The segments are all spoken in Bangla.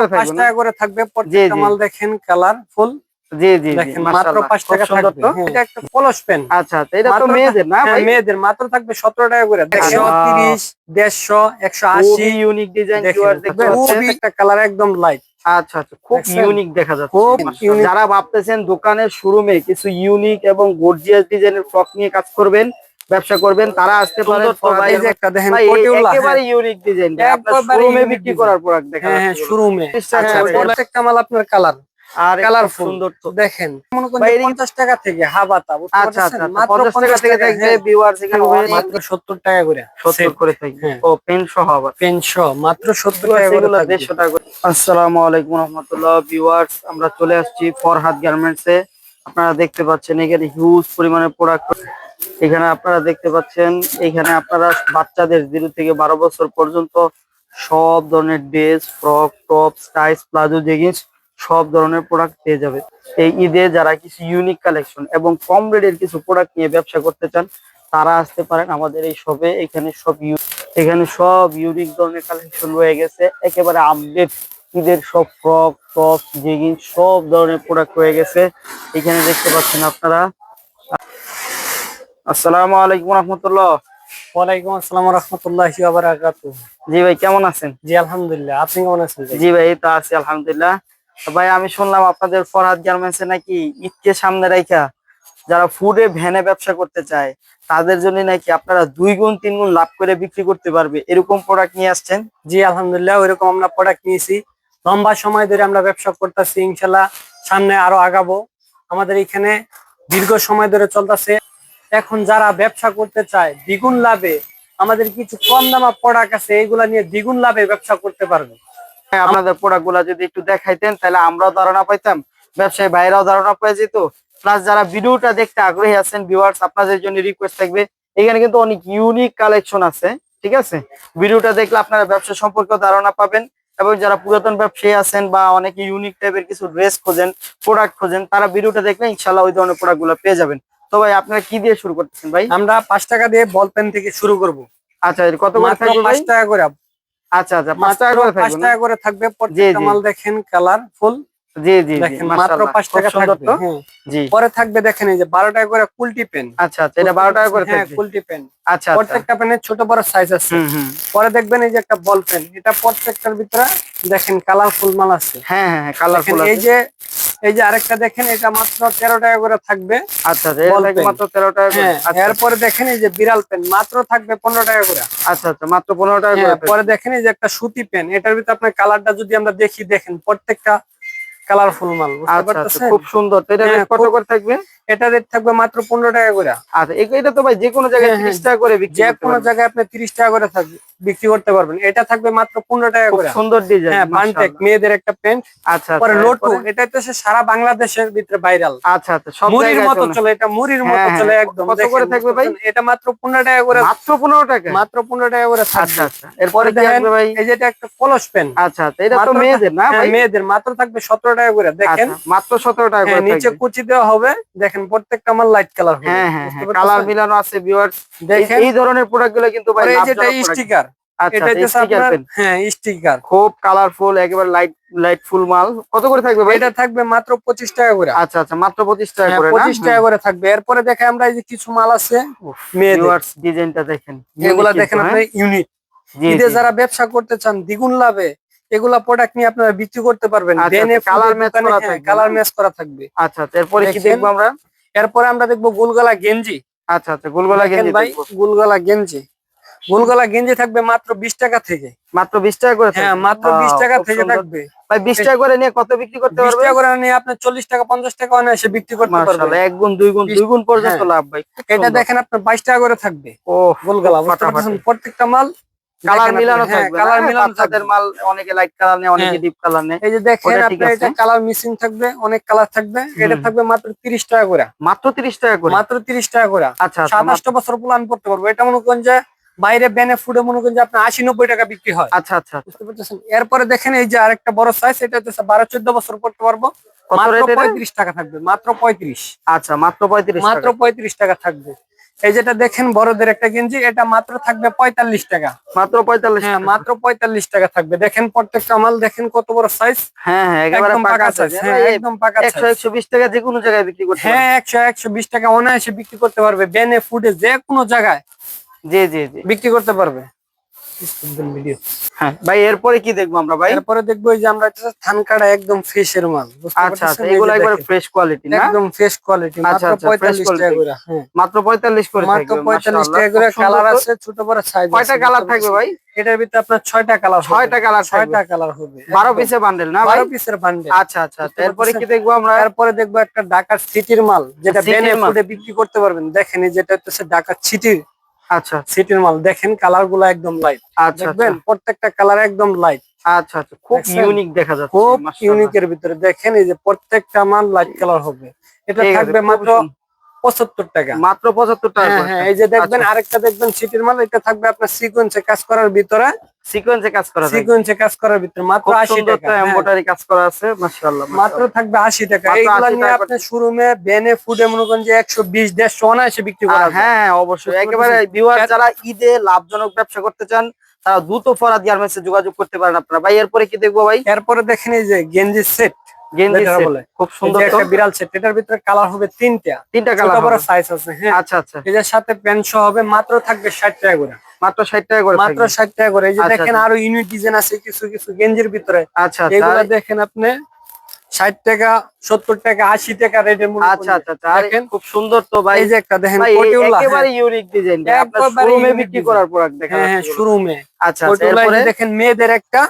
করে থাকবে? 5 টাকা করে থাকবে প্রত্যেকটা মাল দেখেন কালারফুল। জি জি দেখেন মাত্র 5 টাকা থাকবে। এটা একটা কলস পেন। আচ্ছা আচ্ছা, এটা তো মেয়েদের না ভাই? মেয়েদের মাত্র থাকবে 17 টাকা করে। 130 150 180 খুবই ইউনিক ডিজাইন ভিউয়ার দেখতে পাচ্ছেন। একটা কালার একদম লাইট। আচ্ছা আচ্ছা, খুব ইউনিক দেখা যাচ্ছে। খুব ইউনিক। যারা ভাবতেছেন দোকানের শোরুমে কিছু ইউনিক এবং গর্জিয়াস ডিজাইনের ফ্রক নিয়ে কাজ করবেন, ব্যবসা করবেন, তারা আসতে পারেন। ভাই যে একটা দেখেন একেবারে ইউনিক ডিজাইন, আপনার শোরুমে বিক্রি করার প্রোডাক্ট দেখা যাচ্ছে। হ্যাঁ শোরুমে। আচ্ছা প্রত্যেকটা মাল আপনার কালার আর কালারফুল সুন্দর তো দেখেন। মনে করেন 50 টাকা থেকে হাবাতা। আচ্ছা আচ্ছা, মাত্র 50 টাকা থেকে ভিউয়ার্স এখানে মাত্র 70 টাকা করে 70 করে থাকবে। ও পেন সহ আবার পেন সহ মাত্র 70 টাকা করে থাকবে। 150 টাকা করে। আসসালামু আলাইকুম রাহমাতুল্লাহ ভিউয়ার্স, আমরা চলে আসছি ফরহাদ গার্মেন্টস এ। আপনারা দেখতে পাচ্ছেন এখানে হিউজ পরিমাণে প্রোডাক্ট। এখানে আপনারা দেখতে পাচ্ছেন, এখানে আপনারা বাচ্চাদের 0 থেকে 12 বছর পর্যন্ত সব ধরনের ড্রেস, ফ্রক, টপ, টাইস, প্লাজো, জেগিংস সব ধরনের প্রোডাক্ট পেয়ে যাবে। এই ঈদে যারা কিছু ইউনিক কালেকশন এবং কম রেটের কিছু প্রোডাক্ট নিয়ে ব্যবসা করতে চান, তারা আসতে পারেন আমাদের এই শপে। এখানে সব ইউনিক ধরনের কালেকশন রয়ে গেছে, একেবারে আপডেট ঈদের সব ফ্রক, টপ, জেগিংস সব ধরনের প্রোডাক্ট রয়ে গেছে। এখানে দেখতে পাচ্ছেন আপনারা। আসসালামু আলাইকুম রাহমাতুল্লাহ। ওয়ালাইকুম আসসালাম ওয়া রাহমাতুল্লাহি ওয়া বারাকাতুহু। জি ভাই, কেমন আছেন? জি আলহামদুলিল্লাহ, আপনি কেমন আছেন? জি ভাই, এই তো আছি আলহামদুলিল্লাহ। ভাই আমি শুনলাম আপনাদের ফরহাদ গার্মেন্টসে নাকি ঈদকে সামনে রাখা যারা ফুডে ভ্যানে ব্যবসা করতে চায় তাদের জন্য নাকি আপনারা 2 গুণ 3 গুণ লাভ করে বিক্রি করতে পারবে, এরকম প্রোডাক্ট নিয়ে আসছেন। জি আলহামদুলিল্লাহ, ওইরকম আমরা প্রোডাক্ট নিয়েছি। লম্বা সময় ধরে আমরা ব্যবসা করতেছি, ইনশাল্লাহ সামনে আরো আগাবো। আমাদের এখানে দীর্ঘ সময় ধরে চলতেছে। এখন যারা ব্যবসা করতে চায় দ্বিগুণ লাভে, আমাদের কিছু কম দামা প্রোডাক্ট আছে, এইগুলা নিয়ে দ্বিগুণ লাভে ব্যবসা করতে পারবে। আপনাদের প্রোডাক্ট গুলা যদি একটু দেখাইতেন তাহলে আমরাও ধারণা পাইতাম, ব্যবসায়ী ভাইরাও ধারণা পেয়ে যেত। প্লাস যারা ভিডিওটা দেখতে আগ্রহী আছেন ভিউয়ার্স, আপনাদের জন্য রিকোয়েস্ট থাকবে, এখানে কিন্তু অনেক ইউনিক কালেকশন আছে, ঠিক আছে? ভিডিওটা দেখলে আপনারা ব্যবসা সম্পর্কে ধারণা পাবেন। এবং যারা পুরাতন ব্যবসায়ী আছেন বা অনেক ইউনিক টাইপের কিছু ড্রেস খোঁজেন, প্রোডাক্ট খোঁজেন, তারা ভিডিওটা দেখলে ইনশাল্লাহ ওই ধরনের প্রোডাক্ট গুলো পেয়ে যাবেন। তো ভাই আপনারা কি দিয়ে শুরু করতেছেন ভাই? আমরা 5 টাকা দিয়ে বল পেন থেকে শুরু করব। আচ্ছা, কত করে থাকবে ভাই? 5 টাকা করে। আচ্ছা আচ্ছা, 5 টাকা করে থাকবে। 5 টাকা করে থাকবে। প্রত্যেকটা মাল দেখেন কালারফুল। জি জি দেখেন মাত্র 5 টাকা থাকবে। জি, পরে থাকবে দেখেন এই যে 12 টাকা করে কুলটি পেন। আচ্ছা আচ্ছা, এটা 12 টাকা করে থাকবে। হ্যাঁ কুলটি পেন। আচ্ছা, প্রত্যেকটা পেনের ছোট বড় সাইজ আছে। পরে দেখবেন এই যে একটা বল পেন, এটা প্রত্যেকটার ভিতরে দেখেন কালারফুল মাল আছে। হ্যাঁ হ্যাঁ, কালারফুল আছে। এই যে আরেকটা দেখেন, এটা মাত্র 13 টাকা করে থাকবে। আচ্ছা আচ্ছা, এটা মাত্র 13 টাকা করে। আচ্ছা, এরপরে দেখেন এই যে বিড়াল পেন, মাত্র থাকবে 15 টাকা করে। আচ্ছা আচ্ছা, মাত্র 15 টাকা করে। পরে দেখেন এই যে একটা সুতি পেন, এটার ভিতরে আপনার কালারটা যদি আমরা দেখি, দেখেন প্রত্যেকটা কালারফুল মাল, বুঝতে পারতেছেন? খুব সুন্দর। তো এটা কত করে থাকবে? এটা রেট থাকবে মাত্র 15 টাকা করে। আচ্ছা, এটা তো ভাই যে কোনো জায়গায় 30 টাকা করে বিক্রি যে করতে কোনো পারবেন। জায়গায় আপনি 30 টাকা করে বিক্রি করতে পারবেন। এটা থাকবে মাত্র 15 টাকা করে। সুন্দর ডিজাইন। হ্যাঁ, বানটেক মেয়েদের একটা প্যান্ট। আচ্ছা, পরে লোটু, এটা তো সারা বাংলাদেশের ভিতরে ভাইরাল। আচ্ছা আচ্ছা, সব মুড়ির জায়গায় মতো চলে, এটা মুড়ির মতো চলে একদম। কত করে থাকবে ভাই? এটা মাত্র 15 টাকা করে। মাত্র 15 টাকা? মাত্র 15 টাকা করে থাকবে। আচ্ছা আচ্ছা, এরপরে কি আসবে ভাই? এই যে এটা একটা কলস পেন। আচ্ছা আচ্ছা, এটা তো মেয়েদের না ভাই? মেয়েদের মাত্র থাকবে 17 টাকা করে। দেখেন মাত্র 17 টাকা করে। নিচে কুচি দেওয়া হবে, দেখেন প্রত্যেকটা মাল লাইট কালার হবে। হ্যাঁ হ্যাঁ, কালার মিলানো আছে ভিউয়ার্স। দেখেন এই ধরনের প্রোডাক্ট গুলো কিন্তু ভাই যেটা স্টিকার। আচ্ছা, এটা স্টিকার পেন। হ্যাঁ স্টিকার, খুব কালারফুল, একেবারে লাইট ফুল মাল। কত করে থাকবে ভাই? এটা থাকবে মাত্র 25 টাকা করে। আচ্ছা আচ্ছা, মাত্র 25 টাকা করে না? 25 টাকা করে থাকবে। এরপরে দেখে আমরা এই যে কিছু মাল আছে ভিউয়ার্স, ডিজাইনটা দেখেন, এগুলা দেখেন আপনি ইউনিক। ঈদে যারা ব্যবসা করতে চান দ্বিগুণ লাভে, এগুলা প্রোডাক্ট নিয়ে আপনারা বিক্রি করতে পারবেন। কালার ম্যাচ করা থাকবে। কালার ম্যাচ করা থাকবে। আচ্ছা, এরপরে কি দেখবো আমরা? এরপরে আমরা দেখবো গোলগলা গেঞ্জি। আচ্ছা আচ্ছা, গোলগলা গেঞ্জি ভাই, গোলগলা গেঞ্জি। গোলগলা গেঞ্জি থাকবে মাত্র 20 টাকা থেকে। মাত্র 20 টাকা করে? হ্যাঁ, মাত্র 20 টাকা থেকে থাকবে। ভাই 20 টাকা করে নিয়ে কত বিক্রি করতে পারবে? 20 টাকা করে নিয়ে আপনি 40 টাকা 50 টাকা এসে বিক্রি করতে পারবেন। মাশাআল্লাহ, 1 গুণ 2 গুণ পর্যন্ত লাভ ভাই। এটা দেখেন আপনার 22 টাকা করে থাকবে। ও গোলগলা, বুঝতে পারছেন? প্রত্যেকটা মাল কালার মিলানো থাকবে। কালার মিলানো থাকবে। মাল অনেকে লাইট কালার নেয়, অনেকে ডিপ কালার নেয়। এই যে দেখেন আপনার এটা কালার মিসিং থাকবে, অনেক কালার থাকবে। এটা থাকবে মাত্র 30 টাকা করে। মাত্র 30 টাকা করে? মাত্র 30 টাকা করে। আচ্ছা, 27 বছর প্ল্যান করতে পারবো। এটা মনে করেন যে বাইরে বেনে ফুডে মনে করেন যে আপনার 80-90 টাকা বিক্রি হয়। আচ্ছা আচ্ছা, বুঝতে পারছেন? এরপরে দেখেন এই যে আরেকটা বড় সাইজ, এটা হচ্ছে 12-14 বছর পড়তে পারবো। মাত্র 35 টাকা থাকবে। মাত্র 35। আচ্ছা, মাত্র 35 মাত্র 35 টাকা থাকবে। এই যেটা দেখেন বড়দের একটা গেঞ্জি, এটা মাত্র থাকবে 45 টাকা। মাত্র 45 হ্যাঁ টাকা। মাত্র 45 টাকা থাকবে। দেখেন প্রত্যেকটা মাল দেখেন কত বড় সাইজ। হ্যাঁ হ্যাঁ, একেবারে একদম পাকা পাকা সাইজ। সাইজ। হ্যাঁ একদম পাকা 100 সাইজ। 120 টাকা যে কোনো জায়গায় বিক্রি করতে হ্যাঁ পারবে। 100 120 টাকা অনায়াসে বিক্রি করতে পারবে, বেনে ফুডে যে কোনো জায়গায় জি জি জি। বিক্রি করতে পারবে। ভিডিও। হ্যাঁ ভাই, এরপরে কি দেখবো আমরা ভাই? এরপরে দেখবো এই যে আমরা থানকাটা একদম ফ্রেশের মাল, বুঝতে আচ্ছা আচ্ছা, পারছেন? এই এগুলো যে একবার দেখেন ফ্রেশ কোয়ালিটি না? একদম ফ্রেশ কোয়ালিটি, আচ্ছা মাত্র আচ্ছা, ফ্রেশ 45 টাকা কোয়ালিটি। করে। হ্যাঁ মাত্র 45 করে মাত্র থাকবে, 45 মাশাআল্লাহ। টাকা খুব করে। সুন্দর কালার তো। আছে, ছোট বড় সাইজ আছে, কয়টা কালার থাকবে ভাই? এটার ভিতরে আপনার 6টা কালার হবে। 6টা কালার থাকবে। 6টা কালার হবে। 12 পিসে বান্ডেল না ভাই? 12 পিসের বান্ডেল। আচ্ছা আচ্ছা আচ্ছা, এরপরে কি দেখবো আমরা? এরপরে দেখবো একটা ঢাকার সিটির মাল, যেটা সিটির বেনে মাল। ফুডে বিক্রি করতে পারবেন। দেখেন এই যেটা হচ্ছে ঢাকার সিটির আচ্ছা সিটির মাল। দেখেন কালার গুলো একদম লাইট, আচ্ছা দেখবেন আচ্ছা প্রত্যেকটা কালার একদম লাইট। আচ্ছা আচ্ছা, খুব দেখছেন? ইউনিক দেখা যাচ্ছে, খুব মাশাআল্লাহ। ইউনিকের ভিতরে দেখেন এই যে প্রত্যেকটা মাল লাইট কালার হবে। এটা ঠিক আছে, থাকবে খুব মাত্র সুন্দর। 75 টাকা। মাত্র 75 টাকা হ্যাঁ করে হ্যাঁ, থাকবে। এই যে দেখবেন আচ্ছা, আরেকটা দেখবেন সিটির মাল, এটা থাকবে আপনার সিকোয়েন্সে কাজ করার ভিতরে। সিকোয়েন্সে কাজ করা থাকবে। সিকোয়েন্সে কাজ করার ভিতরে মাত্র খুব 80 সুন্দর টাকা। তো হ্যাঁ এমব্রয়ডারি কাজ করা আছে, মাশাআল্লাহ মাত্র মাশাআল্লাহ। থাকবে 80 টাকা। মাত্র এইগুলা 80 নিয়ে টাকা আপনি করে। শোরুমে বেনে ফুডে মনে করেন যে 120 150 অনায়াসে বিক্রি করা যায়। হ্যাঁ হ্যাঁ, অবশ্যই। বুঝতে একেবারে পারতেছেন? ভিউয়ার যারা ঈদে লাভজনক ব্যবসা করতে চান, তারা দ্রুত ফরহাদ গার্মেন্টসে যোগাযোগ করতে পারেন আপনারা। ভাই এরপরে কি দেখবো ভাই? এরপরে দেখেন এই যে গেঞ্জি সেট, গেঞ্জি যেটা সেট, বলে খুব এই যে সুন্দর তো। একটা বিড়াল সেট, এটার ভিতরে কালার হবে 3টা। 3টা ছোট কালার বড় হবে। সাইজ আছে। হ্যাঁ আচ্ছা আচ্ছা, এটার সাথে প্যান্ট সহ হবে, মাত্র থাকবে 60 টাকা করে। মাত্র 60 টাকা করে মাত্র থাকবে। 60 টাকা করে। এই যে আচ্ছা দেখেন আচ্ছা আরো ইউনিক ডিজাইন আছে কিছু কিছু গেঞ্জির ভিতরে। আচ্ছা আচ্ছা এগুলা দেখেন আপনি 60 টাকা 70 টাকা 80 টাকা রেটের মূল্য আচ্ছা আচ্ছা আচ্ছা, আরে দেখেন। খুব সুন্দর তো ভাই। এই যে একটা দেখেন ভাই পটিউলা। হ্যাঁ একেবারে ইউনিক ডিজাইন ভাই, আপনার একবারে শোরুমে ইউনিক বিক্রি করার প্রোডাক্ট দেখা হ্যাঁ যাচ্ছে হ্যাঁ, এগুলো। শোরুমে আচ্ছা আচ্ছা, পটিউলা। এই এরপরে? যে দেখেন মেয়েদের একটা,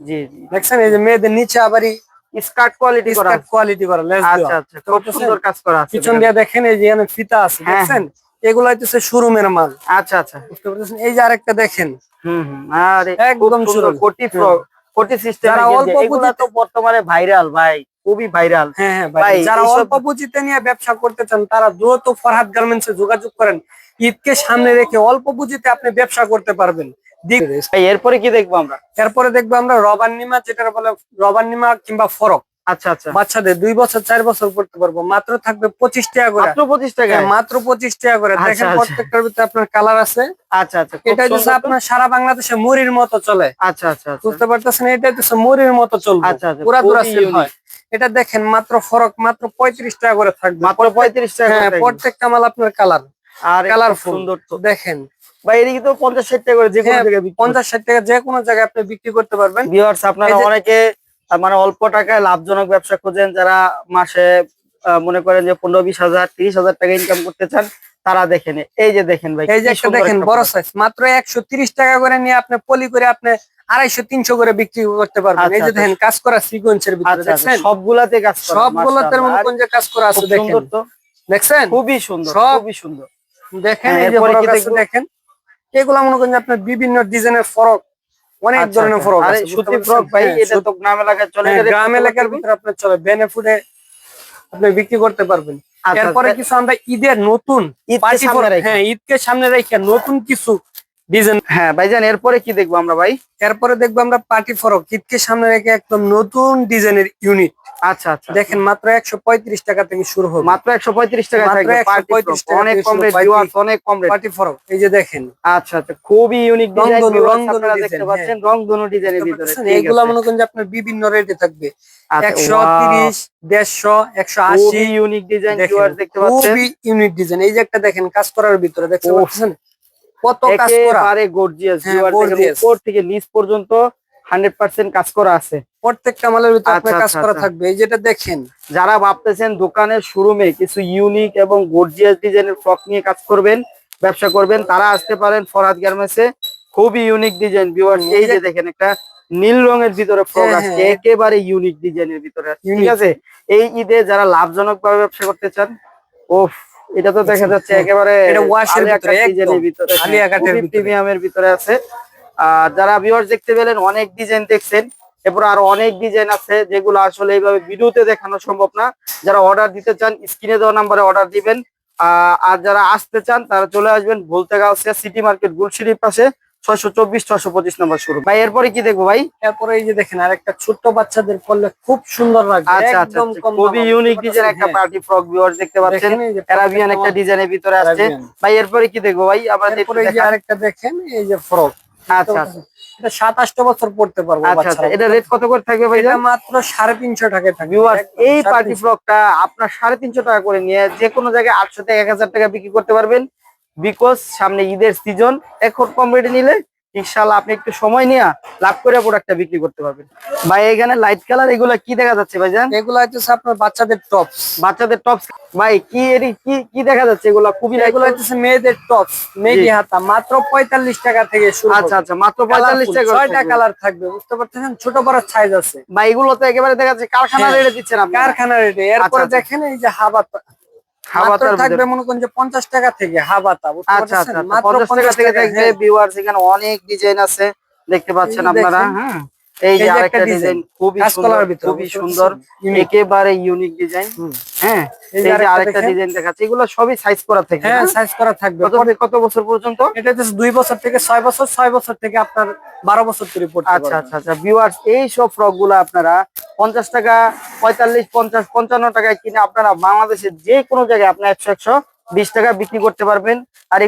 জি জি, দেখছেন এই যে মেয়েদের নিচে আবারই স্কার্ট কোয়ালিটি করা স্কার্ট আছে। কোয়ালিটি করা, লেস দেওয়া। আচ্ছা আচ্ছা, খুব সুন্দর কাজ করা আছে। পিছন দিয়ে দেখেন এই যে এখানে ফিতা আছে, হ্যাঁ দেখছেন? এগুলো হচ্ছে শোরুমের মাল, আচ্ছা আচ্ছা, বুঝতে পারছেন? এই যে আরেকটা দেখেন হুম, আরে খুব একদম সুন্দর শোরুম। কোটি ফ্রক, কোটি সিস্টেমের যারা গেঞ্জি, অল্প এগুলা তো পুঁজিতে, বর্তমানে ভাইরাল ভাই, খুবই ভাইরাল। হ্যাঁ হ্যাঁ ভাই যারা এইসব, অল্প পুঁজিতে নিয়ে ব্যবসা করতে চান, তারা দ্রুত ফরহাদ গার্মেন্টসে যোগাযোগ করেন। ঈদকে সামনে রেখে অল্প পুঁজিতে আপনি ব্যবসা করতে পারবেন। ভাই এরপরে কি দেখবো আমরা? এরপরে দেখবো আমরা রবার নিমা, যেটা বলে রবার নিমা কিংবা ফরক। আচ্ছা আচ্ছা, বাচ্চাদের 2 বছর 4 বছর পড়তে পারবো, মাত্র থাকবে 25 টাকা করে। মাত্র 25 টাকা। হ্যাঁ, মাত্র 25 টাকা করে। আচ্ছা দেখেন আচ্ছা প্রত্যেকটার ভিতরে আপনার কালার আছে। আচ্ছা আচ্ছা, খুব এটা হচ্ছে সুন্দর তো। আপনার সারা বাংলাদেশে মুড়ির মতো চলে, আচ্ছা আচ্ছা আচ্ছা বুঝতে পারতেছেন? এটা হচ্ছে মুড়ির মতো চলবে, আচ্ছা আচ্ছা, পুরা খুবই সেল ইউনিক। হয়। এটা দেখেন মাত্র ফরক মাত্র 35 টাকা করে থাকবে। মাত্র 35 টাকা করে হ্যাঁ থাকবে। প্রত্যেকটা মাল আপনার কালার আর খুব কালারফুল সুন্দর তো দেখেন। ভাই, এদিকে তো 50-60 টাকা করে যে কোনো হ্যাঁ জায়গায় বিক্রি 50-60 টাকা যে কোনো জায়গায় আপনি বিক্রি করতে পারবেন। ভিউয়ার্স, আপনারা এই যে অনেকে মানে অল্প টাকায় লাভজনক ব্যবসা খোঁজেন, যারা মাসে মনে করেন যে 15-20 হাজার 30 হাজার টাকা ইনকাম করতে চান, তারা দেখেন। এই যে দেখেন ভাই, এই যে কি একটা সুন্দর দেখেন একটা বড় product। সাইজ, মাত্র 130 টাকা করে নিয়ে আপনি পলি করে আপনি 250-300 করে বিক্রি করতে পারবেন। এই আচ্ছা যে আচ্ছা দেখেন কাজ করা সিকোয়েন্সের ভিতরে, আচ্ছা আচ্ছা, দেখছেন? সবগুলাতে কাজ করা, সবগুলোতে মনে মাশাআল্লাহ। করেন যে কাজ করা আছে, খুব দেখেন সুন্দর তো, দেখছেন? খুবই সুন্দর, সব খুবই সুন্দর। দেখেন হ্যাঁ, এই যে এরপরে ফরক কি আছে, দেখবো? দেখেন এগুলা মনে করেন যে আপনার বিভিন্ন ডিজাইনের ফরক, অনেক আচ্ছা ধরনের আচ্ছা, ফরক আরে আছে, বুঝতে সুতি পারছেন? ফ্রক ভাই, হ্যাঁ, এটা তো গ্রাম এলাকায় চলে, হ্যাঁ, এটা রেট গ্রাম কত করে এলাকার থাকবে? ভিতরে আপনার চলে, বেনিফিটে আপনি বিক্রি করতে পারবেন। আচ্ছা এরপরে আচ্ছা, কিছু আমরা ঈদের নতুন ঈদকে পার্টি সামনে ফরক, রেখে। হ্যাঁ ঈদকে সামনে রেখে নতুন কিছু ডিজাইন। হ্যাঁ ভাইজান, এরপরে কি দেখবো আমরা ভাই? এরপরে দেখবো আমরা পার্টি ফরক, ঈদকে সামনে রেখে একদম নতুন ডিজাইনের ইউনিট। আচ্ছা আচ্ছা, দেখেন মাত্র 135 টাকা থেকে শুরু হবে। মাত্র 135 টাকা মাত্র থাকবে পার্টি 135 ফ্রক, টাকা অনেক থেকে কম শুরু রেট পার্টি ভিউয়ার্স, অনেক কম রেট। পার্টি ফরক। এই যে দেখেন আচ্ছা আচ্ছা, খুবই ইউনিক ডিজাইন রংধনু ভিউয়ার্স, রংধনু আপনারা ডিজাইন। দেখতে হ্যাঁ পাচ্ছেন রংধনু ডিজাইনের বুঝতে ভিতরে। পারতেছেন? ঠিক এইগুলা আছে, মনে করেন যে আপনার বিভিন্ন রেটে থাকবে, আচ্ছা, 130 150 180। খুবই ইউনিক ডিজাইন দেখেন ভিউয়ার্স, দেখতে পাচ্ছেন খুবই ইউনিক ডিজাইন। এই যে একটা দেখেন কাজ করার ভিতরে, দেখতে উফ, পাচ্ছেন কত কাজ করা। একেবারে গর্জিয়াস হ্যাঁ ভিউয়ার্স, দেখেন গর্জিয়াস। উপর থেকে নিচ পর্যন্ত 100% কাজ করা আছে। প্রত্যেকটা মালের ভিতরে আচ্ছা আপনার কাজ আচ্ছা করা আচ্ছা, থাকবে। এই যেটা দেখেন যারা ভাবতেছেন দোকানের শোরুমে কিছু ইউনিক এবং গর্জিয়াস ডিজাইনের ফ্রক নিয়ে কাজ করবেন, ব্যবসা করবেন, তারা আসতে পারেন ফরহাদ গার্মেন্টসে। খুবই ইউনিক ডিজাইন ভিউয়ার্স, এই যে দেখেন একটা নীল রঙের ভিতরে ফ্রক হ্যাঁ, আসছে, হ্যাঁ। একেবারে ইউনিক ডিজাইনের ভিতরে আসছে। ঠিক Unique। আছে, এই ঈদে যারা লাভজনক ভাবে ব্যবসা করতে চান, ওফ, এটা তো দেখা যাচ্ছে হ্যাঁ, একেবারে এটা ওয়াশের আলিয়া ভিতরে, কাট ডিজাইনের একদম ভিতরে, আলিয়া কাটের খুবই ভিতরে। প্রিমিয়ামের ভিতরে আছে। আর যারা ভিউয়ার্স দেখতে পেলেন, অনেক ডিজাইন দেখছেন, এরপর আরো অনেক ডিজাইন আছে যেগুলো আসলে এইভাবে ভিডিওতে দেখানো সম্ভব না। যারা অর্ডার দিতে চান, স্ক্রিনে দেওয়া নাম্বারে অর্ডার দিবেন। আর যারা আসতে চান, তারা চলে আসবেন ভুলতেগাঁও সিটি মার্কেট গুলশিরির পাশে, 624 625 নম্বর শুরু। ভাই এরপরে কি দেখবো ভাই? এরপরে এই যে দেখেন আরেকটা ছোট্ট বাচ্চাদের পরলে খুব সুন্দর লাগবে, আচ্ছা আচ্ছা একদম আচ্ছা, কম খুবই দাম। ইউনিক ডিজাইন একটা পার্টি ফ্রক ভিউয়ার্স দেখতে পাচ্ছেন। দেখেন এই যে অ্যারাবিয়ান একটা ডিজাইনের ভিতরে আসছে। Arabian। ভাই এরপরে কি দেখবো ভাই? আমরা এরপরে এই যে আরেকটা দেখেন, এই যে ফ্রক। আচ্ছা আচ্ছা এটা 27-8 বছর পড়তে পারবো আচ্ছা আচ্ছা, বাচ্চারা। এটা রেট কত করে থাকবে ভাই? এটা মাত্র 350 টাকায় থাকবে। ভিউয়ার্স, একদম এই পার্টি 350 ফ্রকটা আপনার 350 টাকা করে নিয়ে যে কোনো জায়গায় 800 থেকে 1000 টাকা বিক্রি করতে পারবেন। বিকজ সামনে ঈদের সিজন, এখন কম রেটে নিলে ইনশাআল্লাহ আপনি একটু সময় নিয়ে লাভ করে প্রোডাক্টটা বিক্রি করতে পারবেন। ভাই এখানে লাইট কালার এগুলা কি দেখা যাচ্ছে ভাইজান? এগুলো হচ্ছে আপনার বাচ্চাদের টপস। বাচ্চাদের টপস। ভাই কি এরি কি কি দেখা যাচ্ছে এগুলা? খুবই এগুলো হচ্ছে মেয়েদের টপস, মেগি হাতা, মাত্র 45 টাকা থেকে শুরু। আচ্ছা আচ্ছা, মাত্র 45 টাকা করে 6টা কালার থাকবে, বুঝতে পারছেন? ছোট বড় সাইজ আছে ভাই। এগুলো তো একেবারে দেখা যাচ্ছে কারখানা রেটে দিচ্ছেন আপনি। কারখানা রেটে। এরপরে আচ্ছা, দেখেন এই যে হাবাতা, হাবাতার মাত্র থাকবে ভিতরে। মনে করেন যে 50 টাকা থেকে হাবাতা, বুঝতে আচ্ছা আচ্ছা পারছেন? আচ্ছা, মাত্র 50 টাকা 50 থেকে টাকা। থাকবে। হ্যাঁ। ভিউয়ার্স এখানে অনেক ডিজাইন আছে, দেখতে পাচ্ছেন এই যে আপনারা। দেখেন। হ্যাঁ, এই যে এই যে আরেকটা একটা ডিজাইন, ডিজাইন, খুবই কাঁচ সুন্দর, কলার ভিতরে, খুবই বুঝতে সুন্দর, পারছেন? Unique। একেবারে ইউনিক ডিজাইন। হ্যাঁ, এই এই যে যে আরেকটা আরেকটা দেখেন। ডিজাইন দেখাচ্ছে। এগুলো সবই সাইজ করা থাকবে হ্যাঁ, না? সাইজ করা থাকবে। কত বছর পর্যন্ত? এটা হচ্ছে 2 বছর থেকে 6 বছর, 6 বছর থেকে আপনার 12 বছর তৈরি পড়তে আচ্ছা পারবেন। আচ্ছা আচ্ছা, ভিউয়ার্স এই সব ফ্রক গুলো আপনারা 50 টাকা, 45, 50, 55 টাকায় কিনে আপনারা বাংলাদেশের যে কোনো জায়গায় আপনার 120 টাকা বিক্রি করতে পারবেন। আর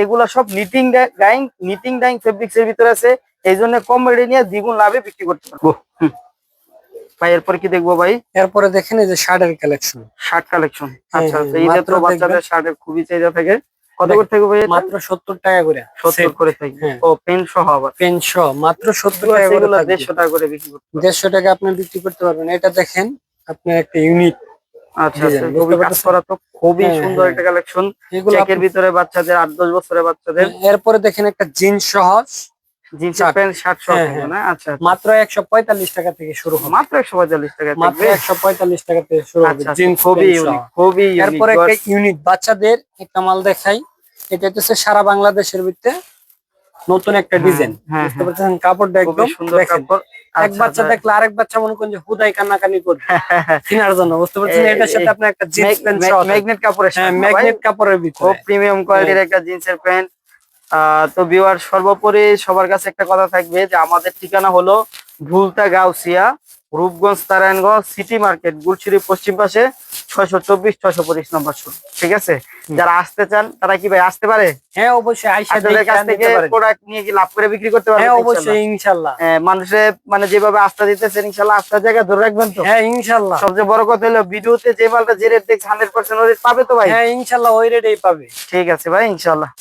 এগুলো সব নিটিং ডাইং ফেব্রিক্স এর ভিতরে আছে, এই জন্য কম রেটে নিয়ে দ্বিগুণ লাভে বিক্রি করতে পারবো। ভাই এরপর কি দেখবো ভাই? এরপরে দেখেন এই যে শার্টের কালেকশন। Shirt collection. হ্যাঁ, আচ্ছা আচ্ছা, হ্যাঁ, এই যে মাত্র তো বাচ্চাদের দেখবেন। শার্টের খুবই চাহিদা থাকে। কত করে থাকবে ভাই এটা? মাত্র 70 টাকা করে 70 করে থাকবে। হ্যাঁ। ও পেন সহ আবার। পেন সহ মাত্র 70 টাকা করে এগুলো থাকবে। 150 টাকা করে বিক্রি করতে পারবো। 150 টাকা আপনি বিক্রি করতে পারবেন। এটা দেখেন আপনার একটা ইউনিক আচ্ছা ডিজাইন, আচ্ছা, বুঝতে খুবই কাজ পারতেছেন? করা, তো খুবই হ্যাঁ, সুন্দর হ্যাঁ। একটা কালেকশন। এগুলো চেকের ভিতরে বাচ্চাদের, 8-10 বছরের বাচ্চাদের এরপরে দেখেন একটা জিন্স সহ জিন্সের শার্ট। প্যান্ট শার্ট সহ হ্যাঁ, থাকবে হ্যাঁ। না? আচ্ছা আচ্ছা, মাত্র 145 টাকা থেকে শুরু হবে। মাত্র 145 টাকা মাত্র থাকবে। 145 টাকা থেকে শুরু হবে আচ্ছা আচ্ছা, জিন্স খুবই প্যান্ট ইউনিক, সহ। খুবই ইউনিক। এরপরে একটা ইউনিক বাচ্চাদের একটা মাল দেখাই। এটা হচ্ছে সারা বাংলাদেশের ভিতরে নতুন একটা ডিজাইন, হ্যাঁ, বুঝতে পারছেন? কাপড়টা খুবই একদম সুন্দর দেখেন। কাপড়। এক বাচ্চা দেখলে আরেক বাচ্চা মনে করেন যে হুদাই কান্নাকানি করবে কেনার জন্য, বুঝতে পারছেন? এটার সাথে আপনার একটা জিন্স প্যান্ট সহ থাকবে। ম্যাগনেট কাপড়ের হ্যাঁ, সাথে ম্যাগনেট কাপড়ের খুব ভিতরে। প্রিমিয়াম কোয়ালিটির একটা জিন্সের প্যান্ট। তো ভিউয়ার, সর্বোপরি সবার কাছে একটা কথা থাকবে যে আমাদের ঠিকানা হলো ভুলতা গাউসিয়া, রূপগঞ্জ নারায়ণগঞ্জ সিটি মার্কেট, গুলশিরি পশ্চিম পাশে, 624 625 নম্বর শুরু। ঠিক আছে? যারা আসতে চান তারা কি ভাই আসতে পারে? হ্যাঁ, অবশ্যই আইসা আপনাদের দেখে কাছ নিতে থেকে পারেন। প্রোডাক্ট নিয়ে কি লাভ করে বিক্রি করতে পারবেন? হ্যাঁ, ইনশাআল্লাহ? অবশ্যই ইনশাআল্লাহ। মানুষের মানে যেভাবে আস্থা দিতেছেন, ইনশাআল্লাহ আস্থার জায়গা ধরে রাখবেন তো? হ্যাঁ, ইনশাআল্লাহ। সবচেয়ে বড় কথা হলো ভিডিওতে যে মালটা যে রেট দেখছে 100% ওই রেট পাবে তো ভাই? হ্যাঁ, ইনশাআল্লাহ ওই রেটেই পাবে। ঠিক আছে ভাই, ইনশাআল্লাহ।